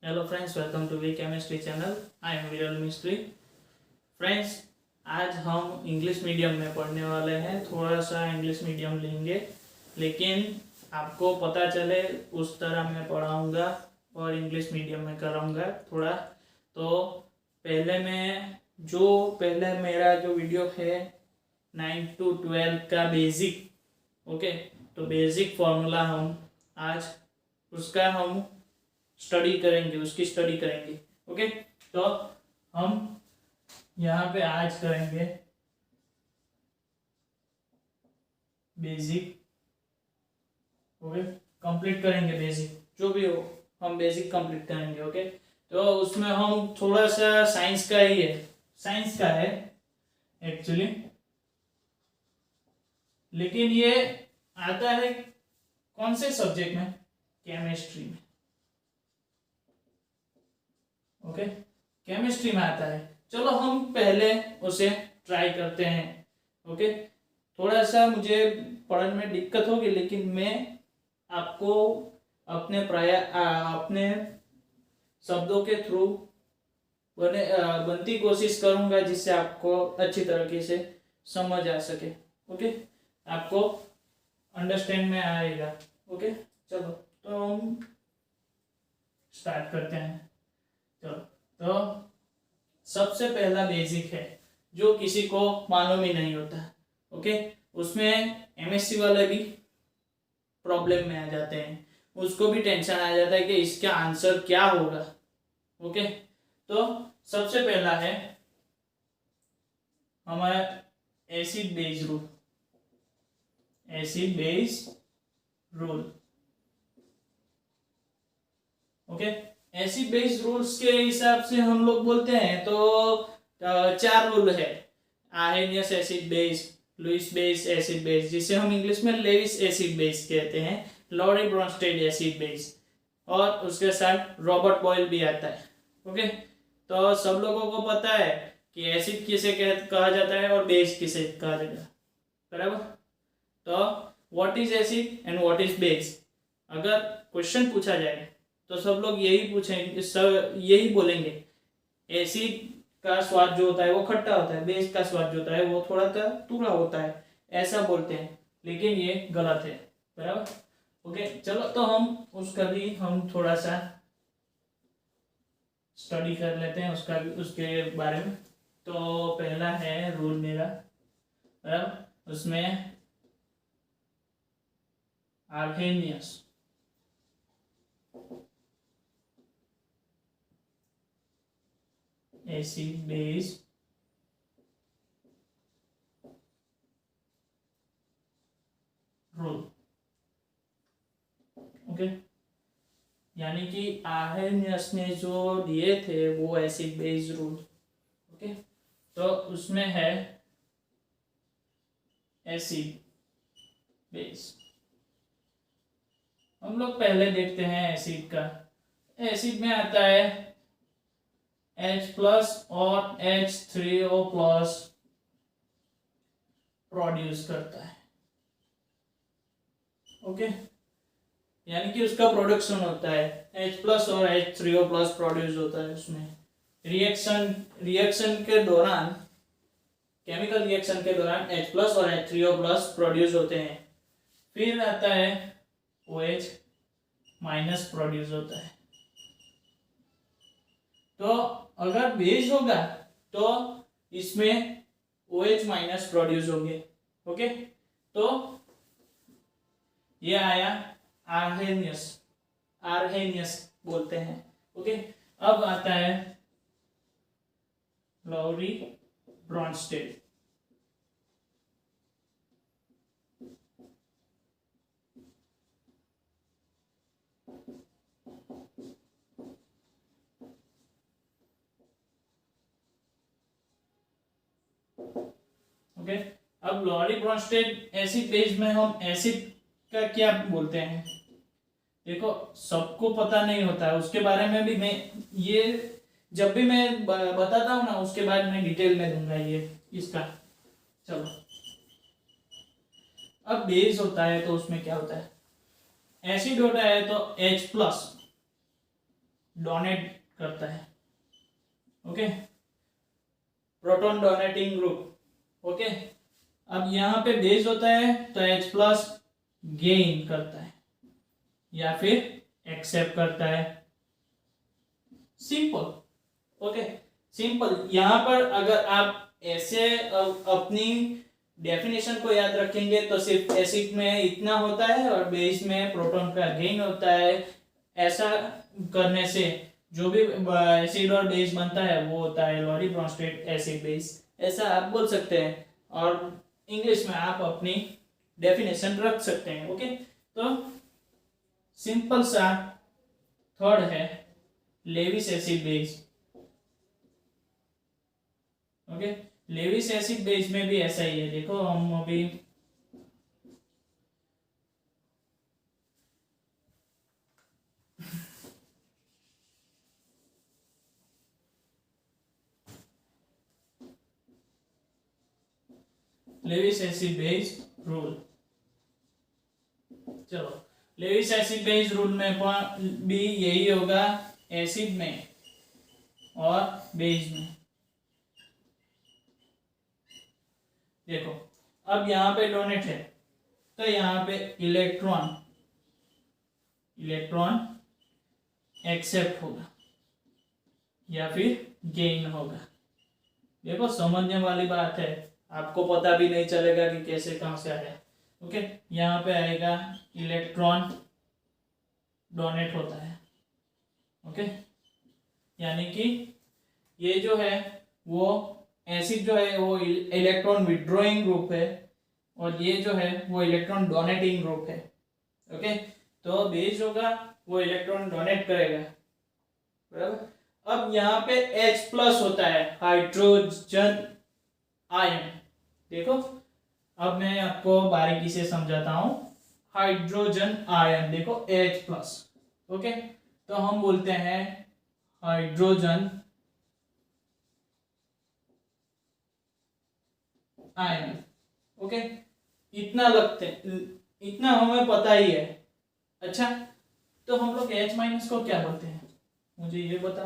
Hello friends, welcome to we chemistry channel. I am Viral Mistry. Friends, आज हम English medium में पढ़ने वाले हैं। थोड़ा सा इंग्लिश मीडियम लेंगे, लेकिन आपको पता चले उस तरह मैं पढ़ाऊँगा और इंग्लिश मीडियम में कराऊँगा थोड़ा। तो पहले मेरा जो वीडियो है 9 to 12 का बेसिक, ओके, तो बेसिक फॉर्मूला हम आज हम उसकी स्टडी करेंगे। ओके, तो हम यहाँ पे आज करेंगे बेसिक। ओके, कंप्लीट करेंगे बेसिक, जो भी हो हम बेसिक कंप्लीट करेंगे। ओके, तो उसमें हम थोड़ा सा साइंस का है एक्चुअली, लेकिन ये आता है कौन से सब्जेक्ट में? केमिस्ट्री में। ओके, केमिस्ट्री में आता है। चलो हम पहले उसे ट्राई करते हैं। ओके, थोड़ा सा मुझे पढ़ने में दिक्कत होगी, लेकिन मैं आपको अपने शब्दों के थ्रू बनती कोशिश करूंगा, जिससे आपको अच्छी तरीके से समझ आ सके। ओके, आपको अंडरस्टैंड में आएगा। ओके, चलो तो हम स्टार्ट करते हैं। चलो, तो सबसे पहला बेसिक है जो किसी को मालूम ही नहीं होता। ओके, उसमें एमएससी वाले भी प्रॉब्लम में आ जाते हैं, उसको भी टेंशन आ जाता है कि इसका आंसर क्या होगा। ओके, तो सबसे पहला है हमारा acid base rule. Acid base rule, okay. Acid base rules के हिसाब से हम लोग बोलते हैं तो 4 रूल है। Arrhenius acid base, Lewis base acid base, जिसे हम इंग्लिश में लेविस एसिड बेस कहते हैं, लॉरी ब्रोंस्टेड एसिड बेस, और उसके साथ रॉबर्ट बॉयल भी आता है। ओके, तो सब लोगों को पता है कि एसिड किसे कहा जाता है और बेस किसे कहा जाता है, बराबर। तो what is acid and what is base, अगर क्वेश्चन पूछा जाए तो सब लोग यही बोलेंगे, एसिड का स्वाद जो होता है वो खट्टा होता है, बेस का स्वाद जो होता है वो थोड़ा सा तुरा होता है, ऐसा बोलते हैं, लेकिन ये गलत है, बराबर। ओके, चलो तो हम थोड़ा सा स्टडी कर लेते हैं उसके बारे में। तो पहला है रूल मेरा, बराबर, उसमें Arrhenius acid base rule. Okay, यानी कि आर्हेनियस ने जो दिए थे वो एसिड बेस रूल। ओके, तो उसमें है एसिड बेस। हम लोग पहले देखते हैं एसिड का। एसिड में आता है H प्लस और H3O प्लस प्रोड्यूस करता है। ओके, यानी कि उसका प्रोडक्शन होता है, H प्लस और H3O प्लस प्रोड्यूस होता है उसमें। रिएक्शन के दौरान, केमिकल रिएक्शन के दौरान H प्लस और H3O प्लस प्रोड्यूस होते हैं। फिर आता है OH माइनस प्रोड्यूस होता है। तो अगर बेस होगा तो इसमें OH माइनस प्रोड्यूस होंगे। ओके, तो ये आया आर्हेनियस, आर्हेनियस बोलते हैं। ओके, अब आता है लॉरी ब्रोंस्टेड। ओके, अब लॉरी ब्रोंस्टेड एसिड बेस में हम एसिड का क्या बोलते हैं, देखो सबको पता नहीं होता है, उसके बारे में भी मैं ये जब भी मैं बताता हूँ ना, उसके बाद मैं डिटेल में दूंगा ये इसका। चलो, अब बेस होता है तो उसमें क्या होता है, एसिड होता है तो H प्लस, डोनेट करता है। Okay, proton donating group. Okay, अब यहाँ पे बेस होता है तो H प्लस गेन करता है या फिर एक्सेप्ट करता है। सिंपल। Okay, simple. यहाँ पर अगर आप ऐसे अपनी डेफिनेशन को याद रखेंगे तो सिर्फ एसिड में इतना होता है और बेस में प्रोटॉन का गेन होता है। ऐसा करने से जो भी एसिड और बेस बनता है वो होता है लॉरी ब्रोंस्टेड एसिड बेस, ऐसा आप बोल सकते हैं और इंग्लिश में आप अपनी डेफिनेशन रख सकते हैं। ओके, तो सिंपल सा थर्ड है Lewis acid base. Okay, Lewis acid base में भी ऐसा ही है। देखो हम अभी लेविस एसिड बेस रूल, चलो लेविस एसिड बेस रूल में भी यही होगा, एसिड में और बेस में। देखो अब यहाँ पे डोनेट है तो यहाँ पे इलेक्ट्रॉन एक्सेप्ट होगा या फिर गेन होगा। देखो समझने वाली बात है, आपको पता भी नहीं चलेगा कि कैसे कहां से आया। ओके, यहाँ पे आएगा इलेक्ट्रॉन डोनेट होता है। ओके, यानी कि ये जो है वो एसिड जो है वो इलेक्ट्रॉन विड्रॉइंग ग्रुप है और ये जो है वो इलेक्ट्रॉन डोनेटिंग ग्रुप है। ओके, तो बेस होगा वो इलेक्ट्रॉन डोनेट करेगा, बराबर। अब यहाँ पे H प्लस होता है, हाइड्रोजन आयन। देखो अब मैं आपको बारीकी से समझाता हूं। हाइड्रोजन आयन देखो H प्लस। ओके, तो हम बोलते हैं हाइड्रोजन आयन। ओके, इतना लगते, इतना हमें पता ही है। अच्छा, तो हम लोग H माइनस को क्या बोलते हैं, मुझे ये बता।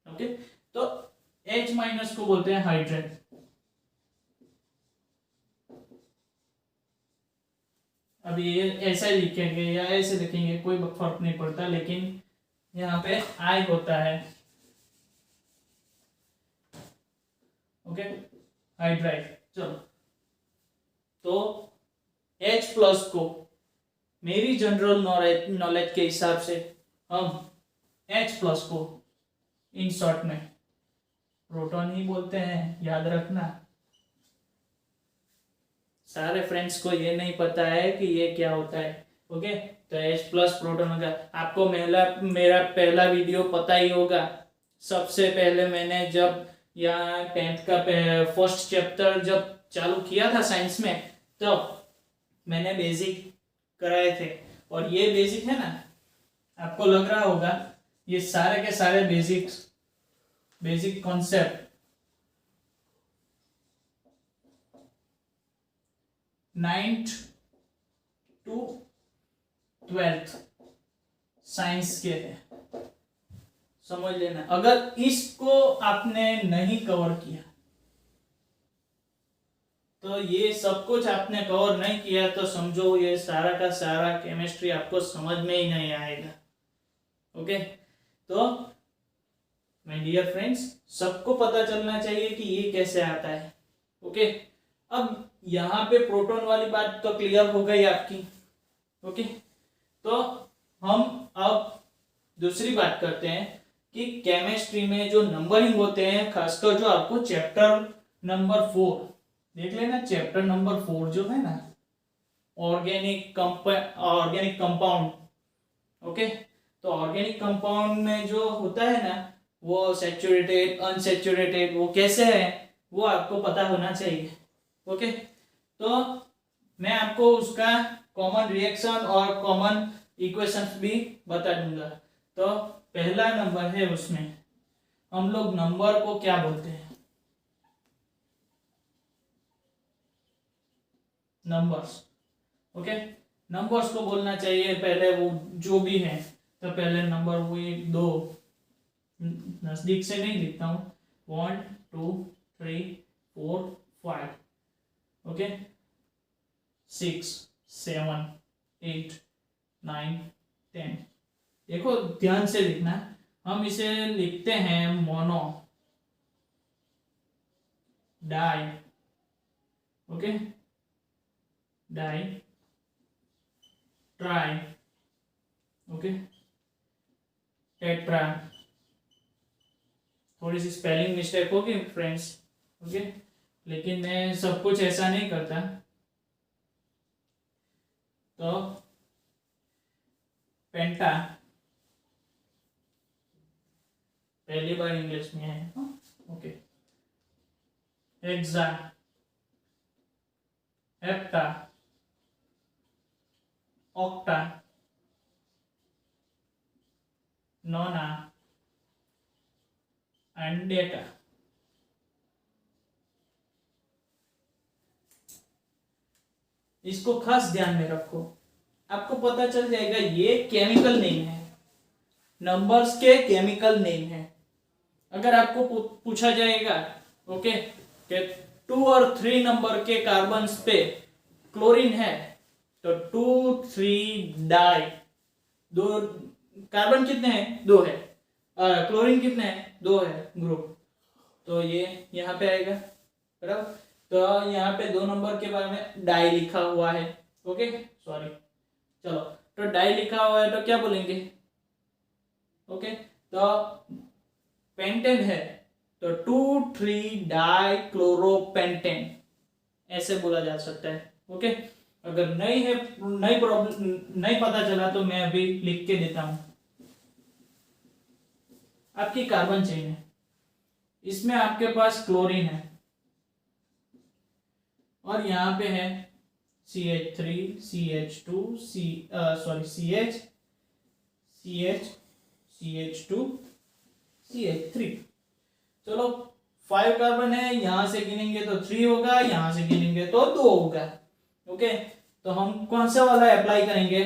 ओके, तो H माइनस को बोलते हैं हाइड्रेट। अभी ये ऐसा ही लिखेंगे या ऐसे लिखेंगे कोई फर्क नहीं पड़ता, लेकिन यहाँ पे I होता है। Okay, hydride. चलो, तो H प्लस को मेरी जनरल नॉलेज के हिसाब से हम H प्लस को इन शॉर्ट में प्रोटॉन ही बोलते हैं, याद रखना। सारे फ्रेंड्स को ये नहीं पता है कि ये क्या होता है। ओके, तो H प्लस प्रोटॉन होगा। आपको मेरा पहला वीडियो पता ही होगा। सबसे पहले मैंने जब यहाँ 10th का फर्स्ट चैप्टर जब चालू किया था साइंस में, तब मैंने बेसिक कराए थे। और ये बेसिक है ना, आपको लग रहा होगा ये सारे के सारे basic concept 9th to 12th science के थे, समझ लेना। अगर इसको आपने नहीं कवर किया तो ये सब कुछ आपने कवर नहीं किया तो समझो ये सारा का सारा केमिस्ट्री आपको समझ में ही नहीं आएगा। ओके, तो माय डियर फ्रेंड्स, सबको पता चलना चाहिए कि ये कैसे आता है। ओके, अब यहाँ पे प्रोटॉन वाली बात तो क्लियर हो गई आपकी। ओके, तो हम अब दूसरी बात करते हैं कि केमिस्ट्री में जो नंबरिंग होते हैं, खासकर जो आपको चैप्टर नंबर 4 देख लेना। चैप्टर नंबर 4 जो है ना, ऑर्गेनिक कंपाउंड। ओके, तो ऑर्गेनिक कंपाउंड में जो होता है ना, वो सैचुरेटेड अनसैचुरेटेड वो कैसे है वो आपको पता होना चाहिए। ओके, तो मैं आपको उसका कॉमन रिएक्शन और कॉमन इक्वेशंस भी बता दूंगा। तो पहला नंबर है, उसमें हम लोग नंबर को क्या बोलते हैं, नंबर्स। ओके, नंबर्स को बोलना चाहिए पहले, वो जो भी है। तो पहले नंबर हुए 2, नजदीक से नहीं लिखता हूँ, 1 2 3 4 5, ओके, 6 7 8 9 10। देखो ध्यान से लिखना, हम इसे लिखते हैं mono, di, okay, di, tri, okay, tetra. थोड़ी सी स्पेलिंग मिस्टेक होगी फ्रेंड्स, ओके, लेकिन मैं सब कुछ ऐसा नहीं करता। तो पेंटा, पहली बार इंग्लिश में है, okay, hexa, hepta, octa, nona and deca. इसको खास ध्यान में रखो, आपको पता चल जाएगा ये केमिकल नेम है, नंबर्स के केमिकल नेम है। अगर आपको पूछा जाएगा, ओके, कि 2 और 3 नंबर के कार्बन्स पे क्लोरीन है, तो 2 3 डाई, 2 कार्बन कितने हैं, 2 है, क्लोरीन कितने हैं, 2 है ग्रुप, तो ये यहाँ पे आएगा, बराबर। तो यहाँ पे 2 नंबर के बारे में डाई लिखा हुआ है, ओके, सॉरी, चलो, तो डाई लिखा हुआ है तो क्या बोलेंगे, ओके, तो पेंटेन है तो 2 3 डाई क्लोरोपेंटेन ऐसे बोला जा सकता है, ओके। अगर नहीं है, नहीं प्रॉब्लम, नहीं पता चला तो मैं अभी लिख के देता हूं। आपकी कार्बन चेन है, इसमें आपके पास क्लोरीन है और यहां पे है CH3 CH2 CH CH2 CH3। चलो 5 कार्बन है, यहां से गिनेंगे तो 3 होगा, यहां से गिनेंगे तो 2 होगा, ओके। तो हम कौन सा वाला अप्लाई करेंगे,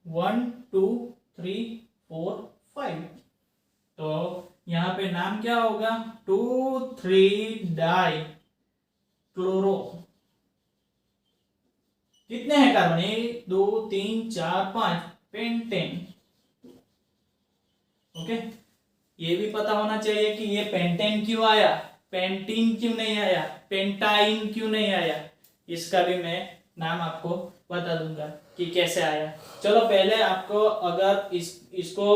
1 2 3 4 5। तो यहाँ पे नाम क्या होगा, 2 3 डाई क्लोरो। कितने हैं कार्बन, 1 2 3 4 5, पेंटेन, ओके। ये भी पता होना चाहिए कि ये पेंटेन क्यों आया, पेंटीन क्यों नहीं आया, पेंटाइन क्यों नहीं आया, इसका भी मैं नाम आपको बता दूंगा कि कैसे आया। चलो पहले आपको अगर इसको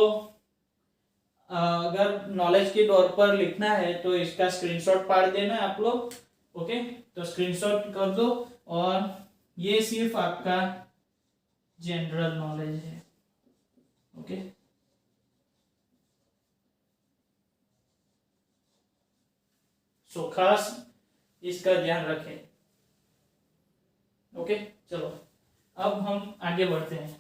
अगर नॉलेज के तौर पर लिखना है तो इसका स्क्रीनशॉट पाड़ देना आप लोग, ओके। तो स्क्रीनशॉट कर दो, और ये सिर्फ आपका जनरल नॉलेज है, ओके। सो खास इसका ध्यान रखें, ओके। चलो अब हम आगे बढ़ते हैं।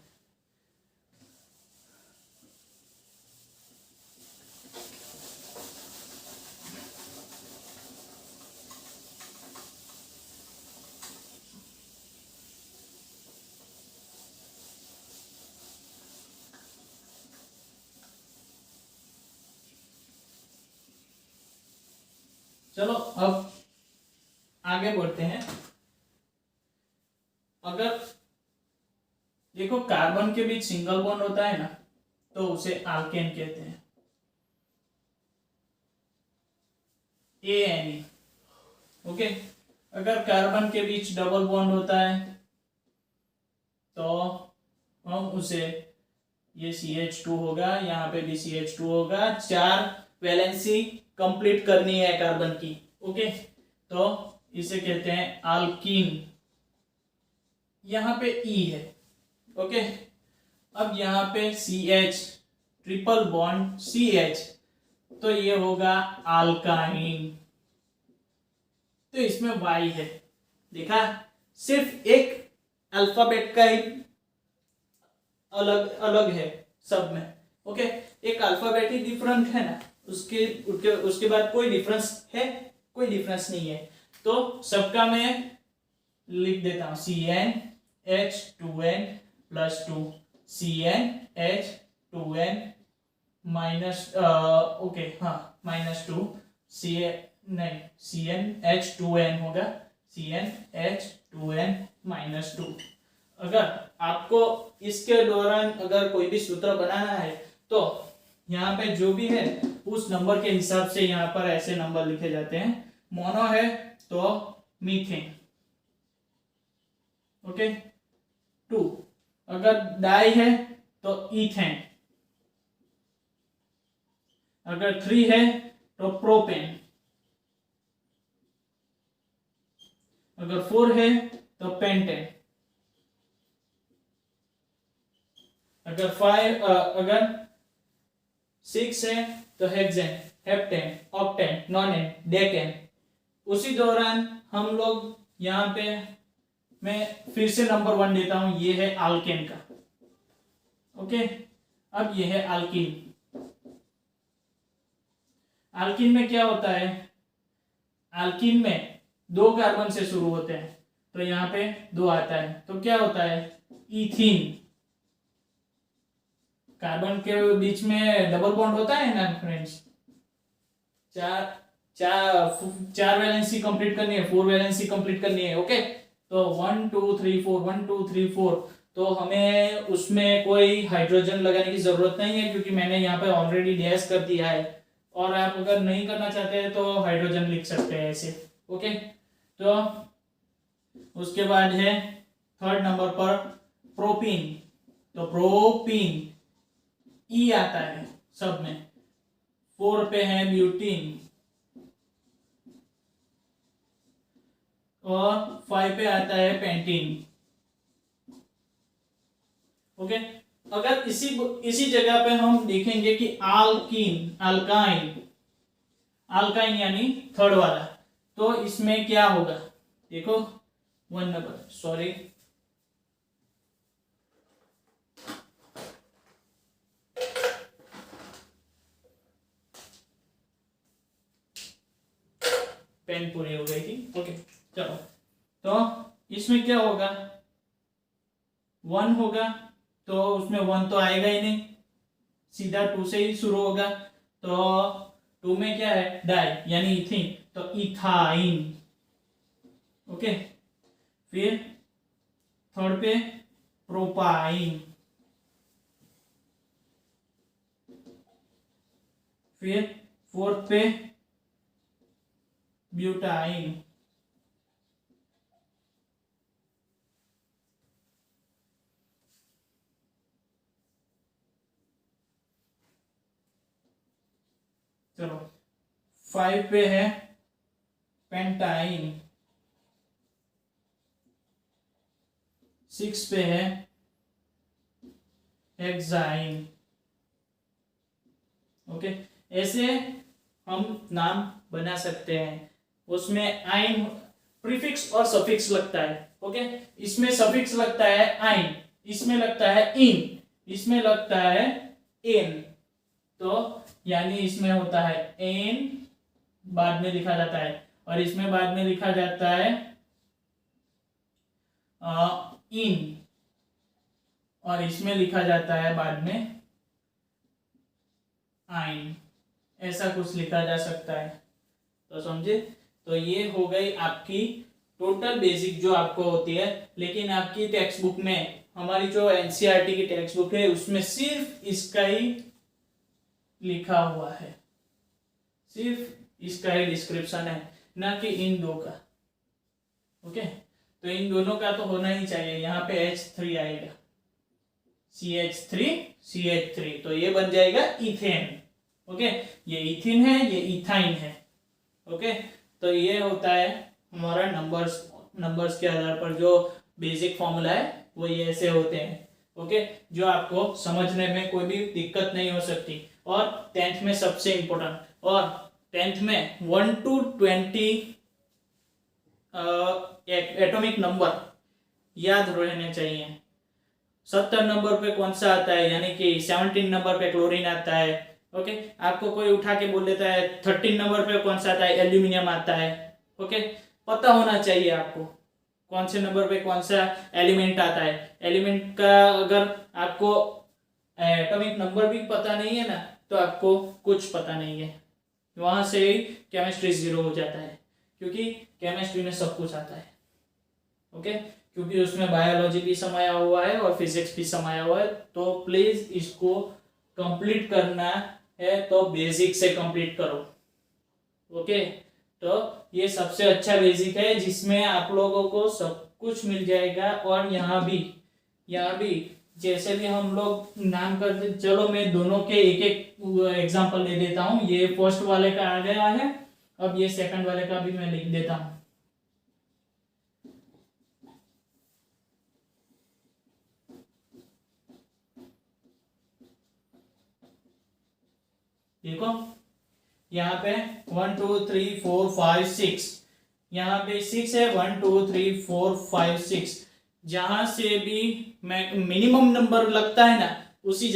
चलो अब आगे बढ़ते हैं। अगर देखो कार्बन के बीच सिंगल बॉन्ड होता है ना, तो उसे आल्केन कहते हैं, ANE, ओके। अगर कार्बन के बीच डबल बॉन्ड होता है तो हम उसे, ये CH2 होगा, यहाँ पे भी CH2 होगा, 4 वैलेंसी कंप्लीट करनी है कार्बन की, ओके। तो इसे कहते हैं आल्कीन, यहाँ पे E है, ओके। अब यहाँ पे CH, ट्रिपल बॉन्ड CH, तो ये होगा आल्काइन, तो इसमें Y है, देखा, सिर्फ एक अल्फाबेट का ही अलग अलग है सब में, ओके। एक अल्फाबेट ही डिफरेंट है ना, उसके बाद कोई डिफरेंस है, कोई डिफरेंस नहीं है। तो सबका मैं लिख देता हूं CnH2n plus 2 CnH2n minus okay हाँ -2 CnH2n होगा CnH2n -2। अगर आपको इसके दौरान अगर कोई भी सूत्र बनाना है तो यहाँ पे जो भी है उस नंबर के हिसाब से यहाँ पर ऐसे नंबर लिखे जाते हैं। मोनो है तो मीथेन, ओके 2। अगर डाई है तो इथेन, अगर 3 है तो प्रोपेन, अगर 4 है तो पेंटेन, अगर 6 है तो hexane, heptane, octane, nonane, decane. उसी दौरान हम लोग यहाँ पे मैं फिर से नंबर 1 देता हूं, ये है आल्केन का, ओके। अब ये है आल्कीन। आल्कीन में क्या होता है, आल्कीन में 2 कार्बन से शुरू होते हैं तो यहाँ पे 2 आता है तो क्या होता है इथीन। कार्बन के बीच में डबल बॉन्ड होता है ना फ्रेंड्स, चार वैलेंसी कंप्लीट करनी है, 4 वैलेंसी कंप्लीट करनी है, ओके। तो 1 2 3 4 1 2 3 4, तो हमें उसमें कोई हाइड्रोजन लगाने की जरूरत नहीं है क्योंकि मैंने यहाँ पे ऑलरेडी डैश कर दिया है। और आप अगर नहीं करना चाहते हैं तो हाइड्रोजन लिख सकते हैं ऐसे, ओके। तो उसके बाद है 3rd नंबर पर प्रोपीन। तो प्रोपीन ई आता है सब में। 4 पे है ब्यूटीन और 5 पे आता है पेंटीन, ओके। अगर इसी जगह पे हम देखेंगे कि आल्कीन, अल्काइन यानी 3rd वाला, तो इसमें क्या होगा देखो 1 नंबर, सॉरी पेन पूरी हो गई थी, ओके चलो। तो इसमें क्या होगा 1 होगा तो उसमें 1 तो आएगा ही नहीं, सीधा 2 से ही शुरू होगा। तो 2 में क्या है डाई यानी इथीन, तो इथाइन, ओके। फिर 3rd पे प्रोपाइन, फिर 4th पे ब्यूटाइन, चलो 5 पे है पेंटाइन, 6 पे है हेक्साइन, ओके। ऐसे हम नाम बना सकते हैं, उसमें आइन प्रीफिक्स और सफिक्स लगता है, ओके। इसमें सफिक्स लगता है आइन, इसमें लगता है इन, इसमें लगता है एन, तो यानी इसमें होता है एन बाद में लिखा जाता है और इसमें बाद में लिखा जाता है इन, और इसमें लिखा जाता है बाद में आइन, ऐसा कुछ लिखा जा सकता है। तो समझे, तो ये हो गई आपकी टोटल बेसिक जो आपको होती है। लेकिन आपकी टेक्स्ट बुक में, हमारी जो एनसीईआरटी की टेक्स्ट बुक है उसमें सिर्फ इसका ही लिखा हुआ है, सिर्फ इसका ही डिस्क्रिप्शन है, ना कि इन 2 का, ओके। तो इन दोनों का तो होना ही चाहिए। यहाँ पे H3 आएगा, CH3 तो ये बन जाएगा इथेन, ओके। ये इथिन है, ये इथाइन है, ओके। तो ये होता है हमारा नंबर्स के आधार पर जो बेसिक फॉर्मूला है वो ये ऐसे होते हैं, ओके। जो आपको समझने में कोई भी दिक्कत नहीं हो सकती। और 10th में सबसे इंपॉर्टेंट, और 10th में 1 to 20 एटॉमिक नंबर याद रहने चाहिए। 70 नंबर पे कौन सा आता है, यानी कि 17 नंबर पे क्लोरीन आता है, ओके। आपको कोई उठा के बोल देता है 13 नंबर पे कौन सा आता है, एल्यूमिनियम आता है, ओके। पता होना चाहिए आपको, कौन से नंबर पे कौन सा एलिमेंट आता है। एलिमेंट का अगर आपको एटॉमिक नंबर भी पता नहीं है ना तो आपको कुछ पता नहीं है, वहां से ही केमिस्ट्री जीरो हो जाता है, क्योंकि केमिस्ट्री में सब कुछ आता है। ओके, क्योंकि उसमें बायोलॉजी भी समाया हुआ है और फिजिक्स भी समाया हुआ है। तो प्लीज इसको कंप्लीट करना है तो बेसिक से कंप्लीट करो। ओके, तो ये सबसे अच्छा बेसिक है जिसमें आप लोगों को सब कुछ मिल जाएगा। और यहाँ भी जैसे भी हम लोग नाम करते, चलो मैं दोनों के एक एक एग्जांपल ले देता हूँ। ये फर्स्ट वाले का आ गया है, अब ये सेकंड वाले का भी मैं लिख देता हूँ। देखो यहाँ पे 1 2 3 4 5 6, यहाँ पे 6 है, 1 2 3 4 5 6। जहां से भी मिनिमम नंबर लगता है ना उसी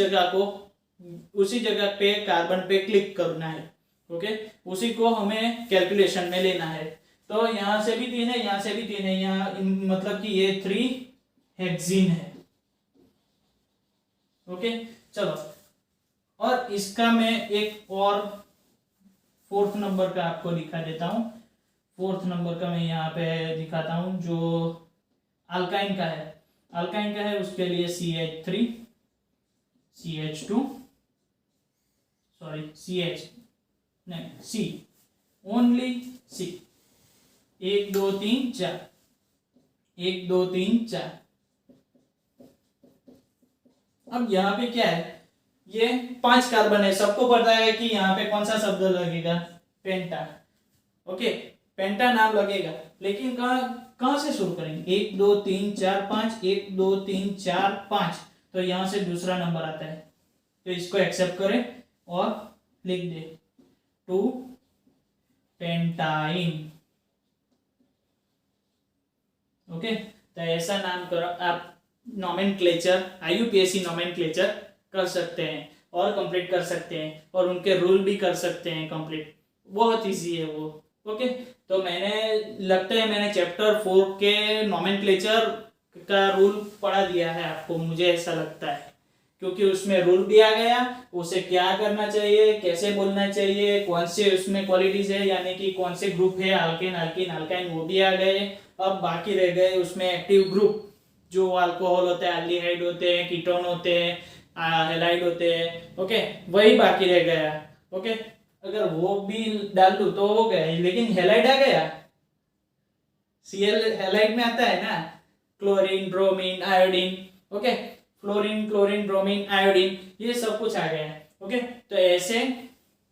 जगह पे कार्बन पे क्लिक करना है। ओके, उसी को हमें कैलकुलेशन में लेना है। तो यहाँ से भी 3 है, यहाँ से भी 3 है, यहाँ मतलब कि ये 3 हेक्सीन है। ओके, चलो, और इसका मैं एक और फोर्थ नंबर का आपको दिखा देता हूं। फोर्थ नंबर का मैं यहाँ पे दिखाता हूं जो अल्काइन का है। उसके लिए CH3 CH2 सॉरी CH नहीं C, ओनली C। 1 2 3 4, 1 2 3 4। अब यहाँ पे क्या है, ये 5 कार्बन है, सबको पता है कि यहाँ पे कौन सा शब्द लगेगा, पेंटा। ओके, पेंटा नाम लगेगा, लेकिन कहां से शुरू करेंगे, 1 2 3 4 5, 1 2 3 4 5, तो यहां से दूसरा नंबर आता है। तो इसको एक्सेप्ट करें और लिख दे 2 पेंटाइन। ओके, तो ऐसा नाम करो आप, नोमेनक्लेचर IUPAC नोमेनक्लेचर कर सकते हैं और कंप्लीट कर सकते हैं, और उनके रूल भी कर सकते हैं कंप्लीट। बहुत इजी है वो। ओके, तो मैंने चैप्टर 4 के नोमेनक्लेचर का रूल पढ़ा दिया है आपको, मुझे ऐसा लगता है, क्योंकि उसमें रूल भी आ गया, उसे क्या करना चाहिए, कैसे बोलना चाहिए, कौन से उसमें क्वालिटीज है, यानी कि कौन से ग्रुप है, अल्केन अल्कीन अल्काइन, वो भी आ गए। अब बाकी रह गए उसमें एक्टिव ग्रुप, जो अल्कोहल होते हैं, एल्डिहाइड होते हैं, कीटोन होते हैं, हेलाइड होते हैं। ओके, वही बाकी रह गया। ओके, अगर वो भी डाल दूं तो हो गया, लेकिन हेलाइड आ गया, Cl हेलाइड में आता है ना, chlorine bromine iodine. Okay, fluorine chlorine bromine iodine, ये सब कुछ आ गया है। ओके, तो ऐसे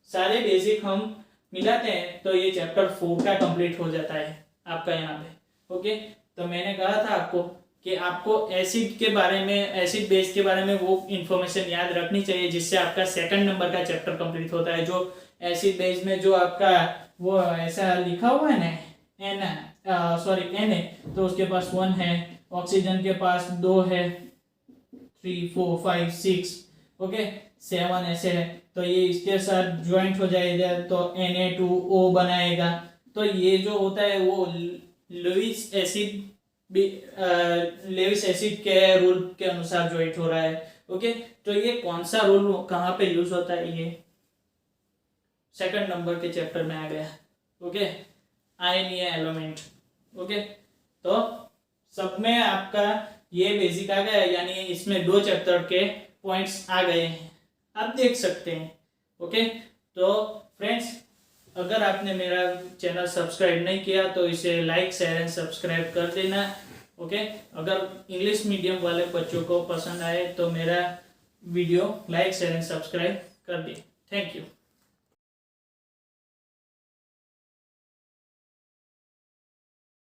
सारे बेसिक हम मिलाते हैं तो ये चैप्टर 4 का कंप्लीट हो जाता है आपका यहाँ पे। ओके, तो मैंने कहा था आपको कि आपको एसिड के बारे में, एसिड बेस के बारे में वो इन्फॉर्मेशन याद रखनी चाहिए, जिससे आपका सेकंड नंबर का चैप्टर कंप्लीट होता है। जो एसिड बेस में जो आपका वो ऐसा लिखा हुआ है ना, Na, तो उसके पास 1 है, ऑक्सीजन के पास 2 है, 3 4 5 6, ओके 7 ऐसे है, तो ये इसके साथ ज्वाइंट हो जाएगा तो Na2O बनाएगा। तो ये जो होता है वो लुईस एसिड के रूल के अनुसार ज्वाइंट हो रहा है। ओके, तो ये कौन सा रूल कहाँ पे यूज होता है, ये सेकंड नंबर के चैप्टर में आ गया। Okay, आयनीय element. ओके, तो सब में आपका ये बेसिक आ गया, यानी इसमें 2 चैप्टर के पॉइंट्स आ गए हैं, आप देख सकते हैं। ओके, तो फ्रेंड्स, अगर आपने मेरा चैनल सब्सक्राइब नहीं किया तो इसे लाइक शेयर एंड सब्सक्राइब कर देना। ओके, अगर इंग्लिश मीडियम वाले बच्चों को पसंद आए तो मेरा video like share and subscribe कर दें। Thank you.